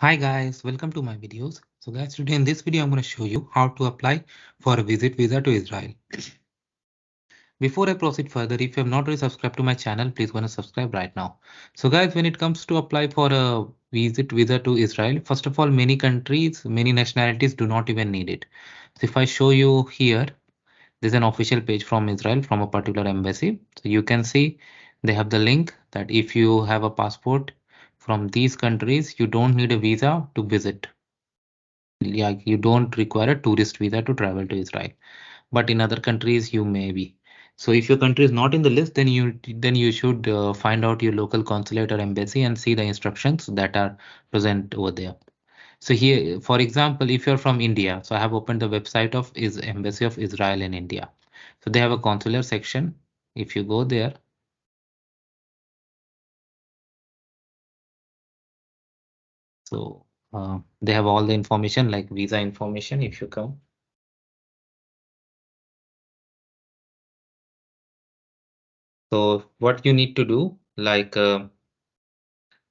Hi guys, welcome to my videos. So guys, today in this video I'm going to show you how to apply for a visit visa to Israel. Before I proceed further, if you have not already subscribed to my channel, please go and subscribe right now. So guys, when it comes to apply for a visit visa to Israel, first of all, many countries, many nationalities do not even need it. So if I show you here, there's an official page from Israel from a particular embassy. So you can see they have the link that if you have a passport from these countries, you don't need a visa to visit. Yeah, you don't require a tourist visa to travel to Israel, but in other countries you may be. So if your country is not in the list, then you should find out your local consulate or embassy and see the instructions that are present over there. So here, for example, if you're from India, so I have opened the website of is Embassy of Israel in India. So they have a consular section. If you go there, so they have all the information like visa information. If you come, so what you need to do, like.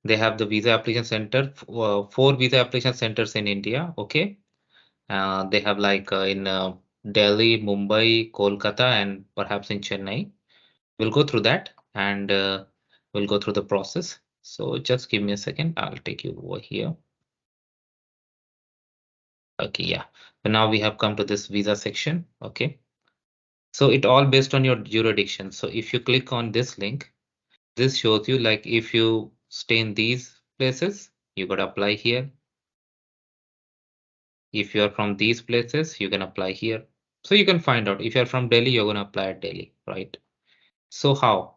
They have the visa application center, four visa application centers in India. Okay. They have like in Delhi, Mumbai, Kolkata, and perhaps in Chennai. We'll go through that and we'll go through the process. So just give me a second. I'll take you over here. Okay, yeah. So now we have come to this visa section. Okay. So it all based on your jurisdiction. So if you click on this link, this shows you like if you stay in these places, you got to apply here. If you are from these places, you can apply here. So you can find out if you're from Delhi, you're going to apply at Delhi, right? So how?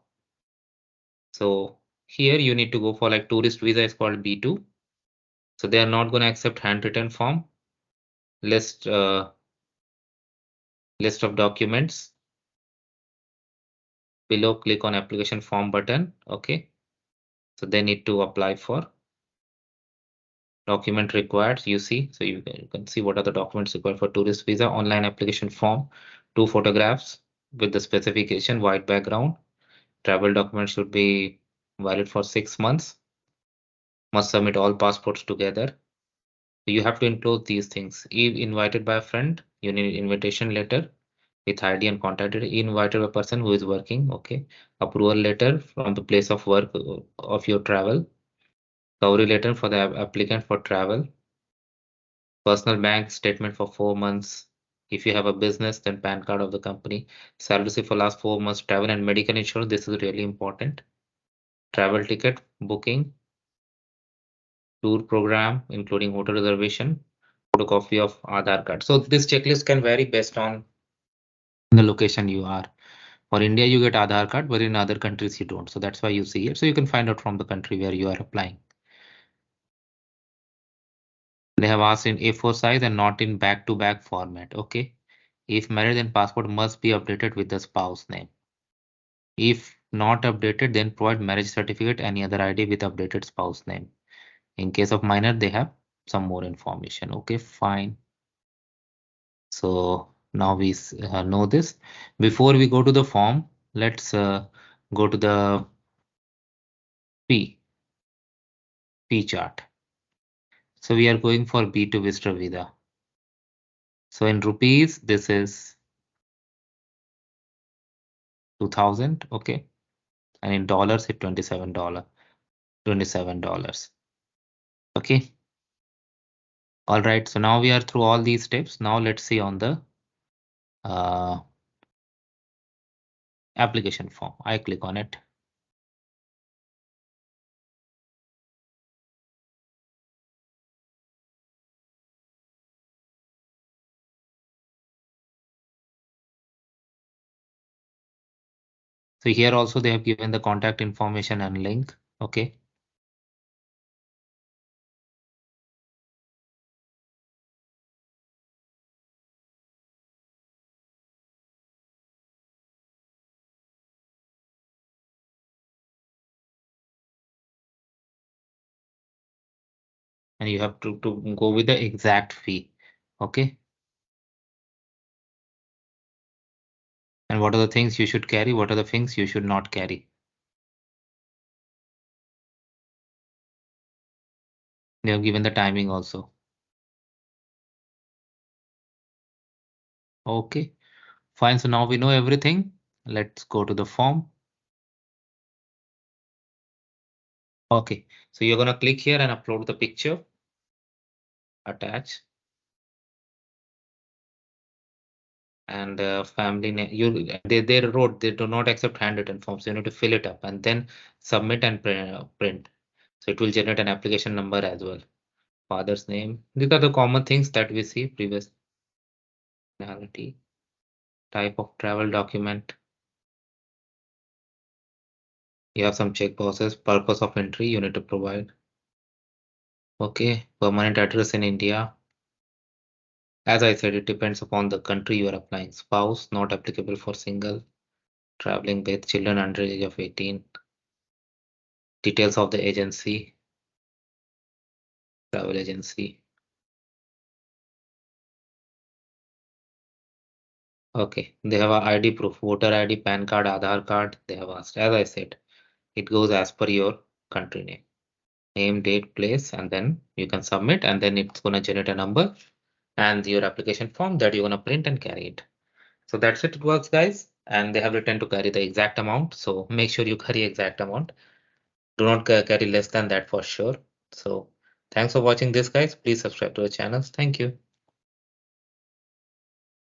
So here you need to go for like tourist visa is called B2. So they are not going to accept handwritten form, list, list of documents. Below, click on application form button. Okay. So they need to apply for document required. You see, so you can see what are the documents required for tourist visa. Online application form, 2 photographs with the specification, white background. Travel documents should be valid for 6 months. Must submit all passports together. So you have to include these things. If invited by a friend, you need invitation letter with ID and contact details. Invited a person who is working. Okay. Approval letter from the place of work of your travel. Cover letter for the applicant for travel. Personal bank statement for 4 months. If you have a business, then PAN card of the company. Salary slip for last 4 months. Travel and medical insurance. This is really important. Travel ticket booking, tour program, including hotel reservation, photocopy of Aadhaar card. So this checklist can vary based on the location you are. For India, you get Aadhaar card, but in other countries you don't. So that's why you see it. So you can find out from the country where you are applying. They have asked in A4 size and not in back-to-back format. Okay. If married, then passport must be updated with the spouse name. If not updated, then provide marriage certificate, any other ID with updated spouse name. In case of minor, they have some more information. Okay, fine. So now we know this. Before we go to the form, let's go to the P chart. So we are going for B2 visitor visa. So in rupees, this is 2000. Okay. And in dollars, it's $27. $27. Okay. All right. So now we are through all these steps. Now let's see on the uh, application form. I click on it. So here also they have given the contact information and link. Okay. And you have to go with the exact fee. Okay. And what are the things you should carry? What are the things you should not carry? They have given the timing also. Okay, fine. So now we know everything. Let's go to the form. Okay, so you're gonna click here and upload the picture, attach, and family name. They wrote they do not accept handwritten forms. You need to fill it up and then submit and print. So it will generate an application number as well. Father's name. These are the common things that we see previous. Nationality, type of travel document. You have some check boxes. Purpose of entry you need to provide. Okay, permanent address in India. As I said, it depends upon the country you are applying. Spouse not applicable for single. Traveling with children under age of 18. Details of the agency, travel agency. Okay, they have a ID proof, voter ID, PAN card, Aadhaar card. They have asked. As I said, it goes as per your country name. Name, date, place, and then you can submit, and then it's gonna generate a number and your application form that you're gonna print and carry it. So that's it, it works, guys. And they have written to carry the exact amount. So make sure you carry exact amount. Do not carry less than that for sure. So thanks for watching this, guys. Please subscribe to our channels. Thank you.